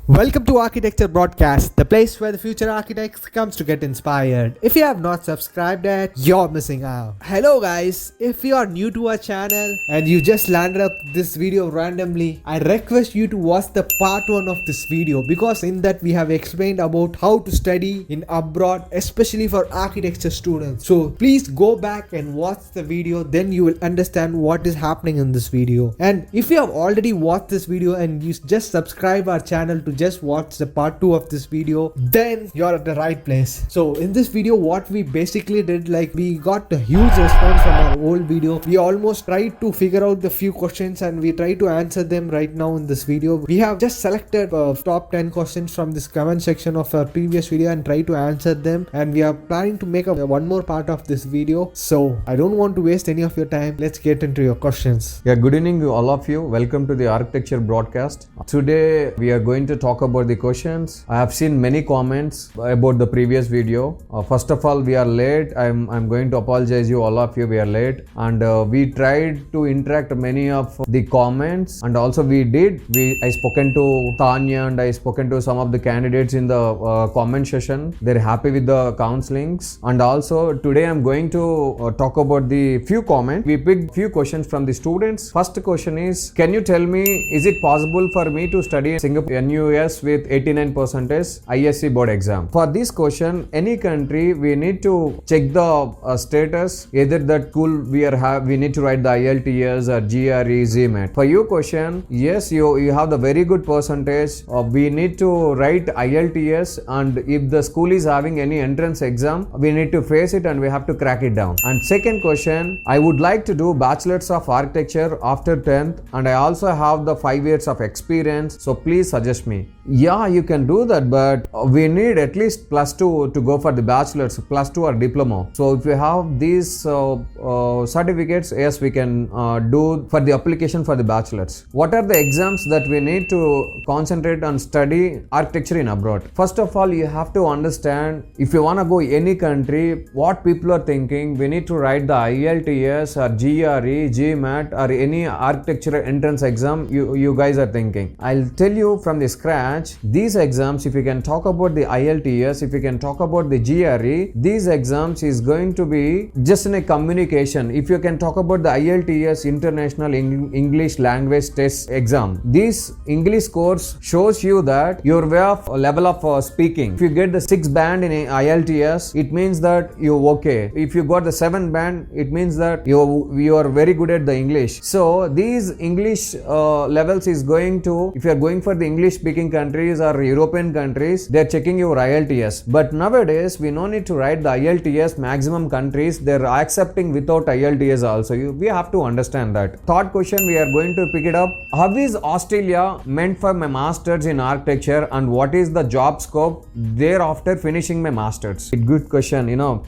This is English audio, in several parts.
Welcome to Architecture Broadcast, the place where the future architects comes to get inspired. If you have not subscribed yet, you're missing out. Hello guys, if you are new to our channel and you just landed up this video randomly, I request you to watch the part 1 of this video because in that we have explained about how to study in abroad, especially for architecture students. So please go back and watch the video, then you will understand what is happening in this video. And if you have already watched this video and you just subscribe our channel to just watch the part 2 of this video, then you're at the right place. So in this video what we basically did, like, we got a huge response from our old video. We almost tried to figure out the few questions and we try to answer them right now in this video. We have just selected top 10 questions from this comment section of our previous video and try to answer them, and we are planning to make one more part of this video. So I don't want to waste any of your time. Let's get into your questions. Yeah, good evening to all of you. Welcome to the Architecture Broadcast. Today we are going to talk about the questions. I have seen many comments about the previous video. First of all, we are late. I'm going to apologize you all of you. We are late, and we tried to interact many of the comments, and also I spoken to Tanya and I spoken to some of the candidates in the comment session. They're happy with the counselings, and also today I'm going to talk about the few comments. We picked few questions from the students. First question is, can you tell me, is it possible for me to study in Singapore NUS with 89% ISC board exam? For this question, any country we need to check the status, either that school we need to write the IELTS or GRE, GMAT. For your question, yes, you have the very good percentage. We need to write IELTS, and if the school is having any entrance exam, we need to face it and we have to crack it down. And second question, I would like to do bachelor's of architecture after 10th, and I also have the 5 years of experience, so please suggest me. Yeah, you can do that, but we need at least +2 to go for the bachelor's, +2 or diploma. So if you have these certificates, yes, we can do for the application for the bachelor's. What are the exams that we need to concentrate on study architecture in abroad? First of all, you have to understand, if you want to go any country, what people are thinking. We need to write the IELTS or GRE, GMAT or any architecture entrance exam you guys are thinking. I'll tell you from the scratch, these exams, if you can talk about the IELTS, if you can talk about the GRE, these exams is going to be just in a communication. If you can talk about the IELTS, International English Language Test exam, this English course shows you that your way of level of speaking. If you get the 6 band in IELTS, it means that you're okay. If you got the 7 band, it means that you are very good at the English. So these English levels is going to, if you are going for the English speaking countries or European countries, they are checking your IELTS. But nowadays we no need to write the IELTS. Maximum countries they are accepting without IELTS also. We have to understand that. Third question, we are going to pick it up. How is Australia meant for my masters in architecture, and what is the job scope there after finishing my masters? Good question.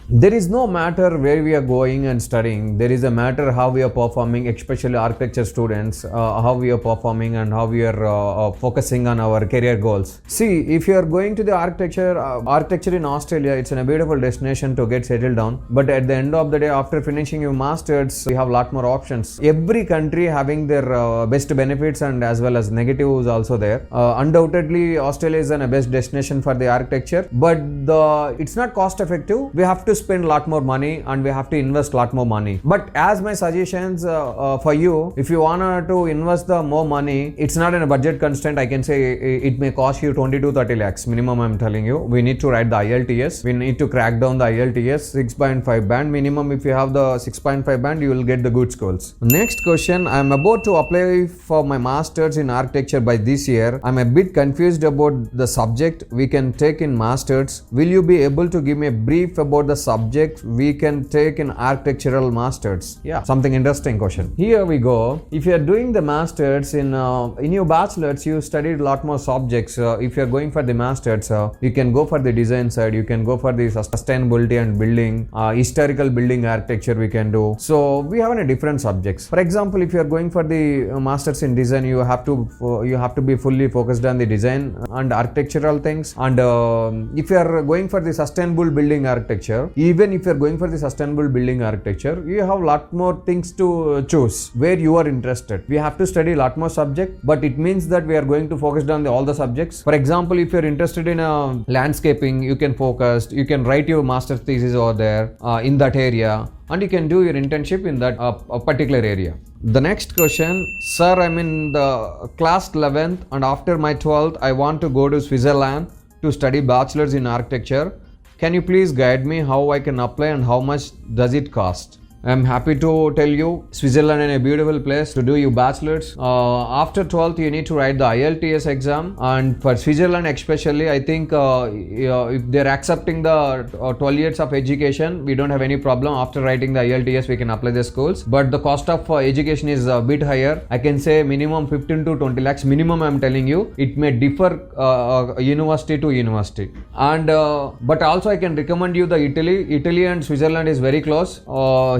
There is no matter where we are going and studying. There is a matter how we are performing, especially architecture students, how we are performing and how we are focusing on our career goals. See, if you are going to the architecture in Australia, it's a beautiful destination to get settled down. But at the end of the day, after finishing your masters, we have a lot more options. Every country having their best benefits and as well as negatives also there. Undoubtedly, Australia is a best destination for the architecture, but it's not cost effective. We have to spend a lot more money and we have to invest a lot more money. But as my suggestions for you, if you want to invest the more money, it's not in a budget constraint. I can say it may cost you 20 to 30 lakhs minimum. I'm telling you, we need to write the IELTS. We need to crack down the IELTS 6.5 band minimum. If you have the 6.5 band, you will get the good scores. Next question, I'm about to apply for my masters in architecture by this year. I'm a bit confused about the subject we can take in masters. Will you be able to give me a brief about the subject we can take in architectural masters? Yeah, something interesting question. Here we go. If you are doing the masters in your bachelor's, you studied a lot more subjects. If you are going for the masters, you can go for the design side, you can go for the sustainability and building, historical building architecture we can do. So we have different subjects. For example, if you are going for the masters in design, you have to be fully focused on the design and architectural things. And if you are going for the sustainable building architecture, even if you are going for the sustainable building architecture, you have a lot more things to choose where you are interested. We have to study a lot more subject, but it means that we are going to focus on the all the subjects. For example, if you're interested in landscaping, you can focus, you can write your master's thesis over there in that area, and you can do your internship in that particular area. The next question, sir, I'm in the class 11th and after my 12th, I want to go to Switzerland to study bachelor's in architecture. Can you please guide me how I can apply and how much does it cost? I'm happy to tell you, Switzerland is a beautiful place to do your bachelor's. After 12th, you need to write the IELTS exam, and for Switzerland especially, I think if they're accepting the 12 years of education, we don't have any problem. After writing the IELTS, we can apply the schools. But the cost of education is a bit higher. I can say minimum 15 to 20 lakhs. Minimum, I'm telling you. It may differ university to university. And but also I can recommend you the Italy. Italy and Switzerland is very close.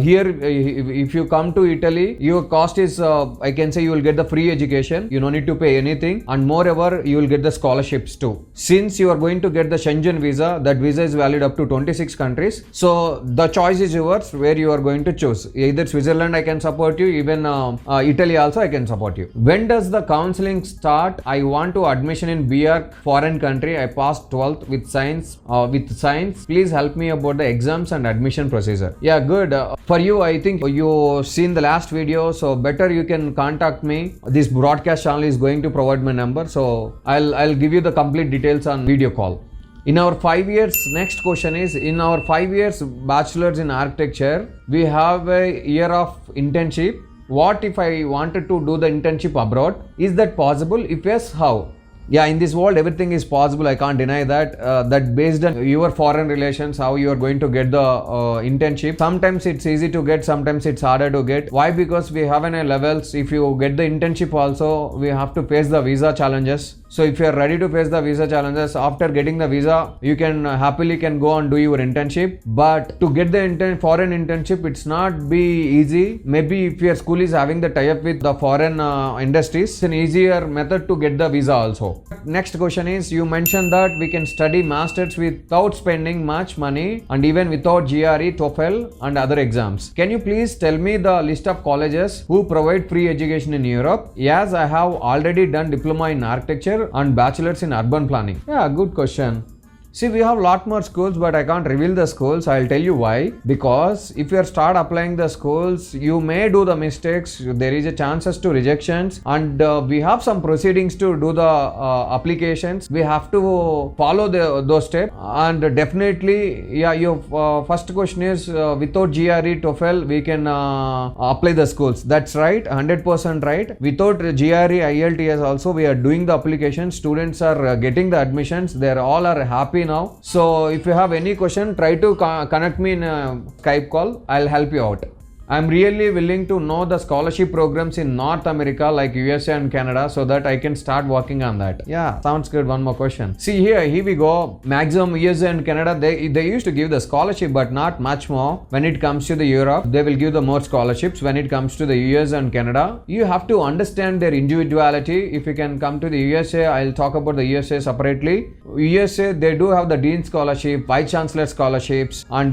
Here, if you come to Italy, your cost is, I can say you will get the free education. You don't need to pay anything. And moreover, you will get the scholarships too. Since you are going to get the Schengen visa, that visa is valid up to 26 countries. So the choice is yours where you are going to choose. Either Switzerland I can support you, even Italy also I can support you. When does the counseling start? I want to admission in BArch, foreign country. I passed 12th with science. Please help me about the exams and admission procedure. Yeah, good. For you, I think you seen the last video, so better you can contact me. This broadcast channel is going to provide my number, so I'll give you the complete details on video call. In our 5 years, next question is, in our 5 years bachelor's in architecture, we have a year of internship. What if I wanted to do the internship abroad? Is that possible? If yes, how? Yeah, in this world everything is possible. I can't deny that. That based on your foreign relations, how you are going to get the internship. Sometimes it's easy to get, sometimes it's harder to get. Why? Because we have any levels. If you get the internship also, we have to face the visa challenges. So if you are ready to face the visa challenges, after getting the visa, you can happily go and do your internship. But to get the foreign internship, it's not be easy. Maybe if your school is having the tie-up with the foreign industries, it's an easier method to get the visa also. Next question is, you mentioned that we can study masters without spending much money and even without GRE, TOEFL and other exams. Can you please tell me the list of colleges who provide free education in Europe? Yes, I have already done diploma in architecture and bachelor's in urban planning. Yeah, good question. See, we have a lot more schools, but I can't reveal the schools. I'll tell you why. Because if you start applying the schools, you may do the mistakes. There is a chances to rejections, and we have some proceedings to do the applications. We have to follow those steps. And definitely, yeah, your first question is without GRE, TOEFL, we can apply the schools. That's right, 100% right. Without GRE, IELTS also, we are doing the application. Students are getting the admissions. They all are happy now. So if you have any question, try to connect me in a Skype call. I'll help you out. I'm really willing to know the scholarship programs in North America like USA and Canada so that I can start working on that. Yeah, sounds good. One more question. See here we go. Maximum USA and Canada, they used to give the scholarship, but not much more. When it comes to the Europe, they will give the more scholarships. When it comes to the US and Canada, you have to understand their individuality. If you can come to the USA, I'll talk about the USA separately. USA, they do have the Dean Scholarship, Vice Chancellor Scholarships, and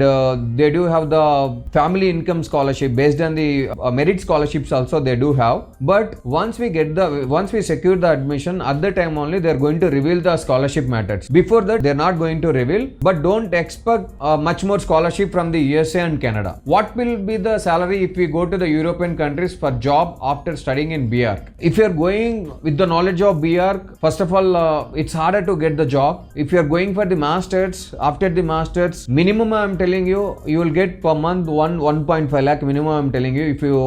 they do have the Family Income Scholarship. Based on the merit scholarships also they do have, but once we secure the admission, at the time only they are going to reveal the scholarship methods. Before that they are not going to reveal, but don't expect much more scholarship from the USA and Canada. What will be the salary if we go to the European countries for job after studying in BArch? If you are going with the knowledge of BArch, first of all it's harder to get the job. If you are going for the masters, after the masters, minimum I am telling you, you will get per month 1.5 lakh minimum. I'm telling you, if you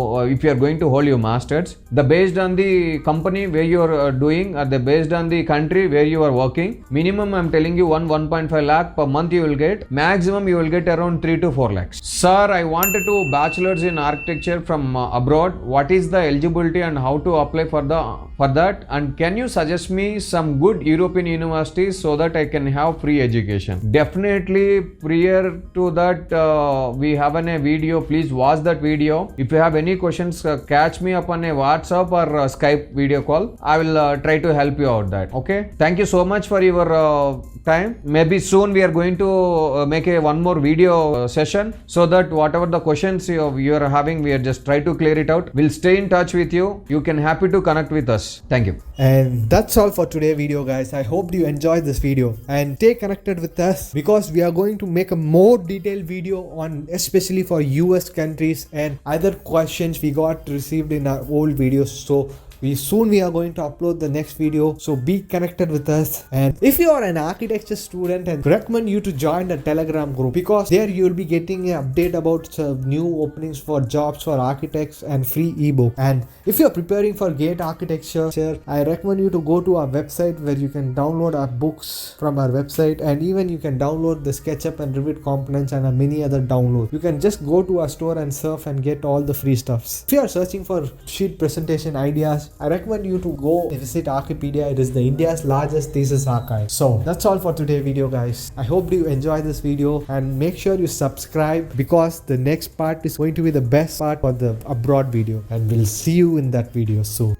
are going to hold your masters, the based on the company where you are doing, or the based on the country where you are working, minimum I'm telling you 1.5 lakh per month you will get. Maximum you will get around 3 to 4 lakhs. Sir, I wanted to bachelor's in architecture from abroad. What is the eligibility and how to apply for that? And can you suggest me some good European universities so that I can have free education? Definitely, prior to that, we have a video. Please watch that video. If you have any questions, catch me up on a WhatsApp or Skype video call. I will try to help you out that. Okay. Thank you so much for your time. Maybe soon we are going to make one more video session so that whatever the questions you are having, we are just try to clear it out. We'll stay in touch with you. You can happy to connect with us. Yes. Thank you. And that's all for today video, guys. I hope you enjoyed this video and stay connected with us because we are going to make a more detailed video on especially for US countries and other questions we got received in our old videos. So we are going to upload the next video, so be connected with us. And if you are an architecture student, and recommend you to join the Telegram group because there you will be getting an update about new openings for jobs for architects and free ebook. And if you are preparing for GATE architecture, I recommend you to go to our website where you can download our books from our website, and even you can download the SketchUp and Revit components and many other downloads. You can just go to our store and surf and get all the free stuffs. If you are searching for sheet presentation ideas, I recommend you to go visit Archipedia. It is the India's largest thesis archive. So that's all for today's video, guys. I hope you enjoy this video and make sure you subscribe because the next part is going to be the best part for the abroad video, and we'll see you in that video soon.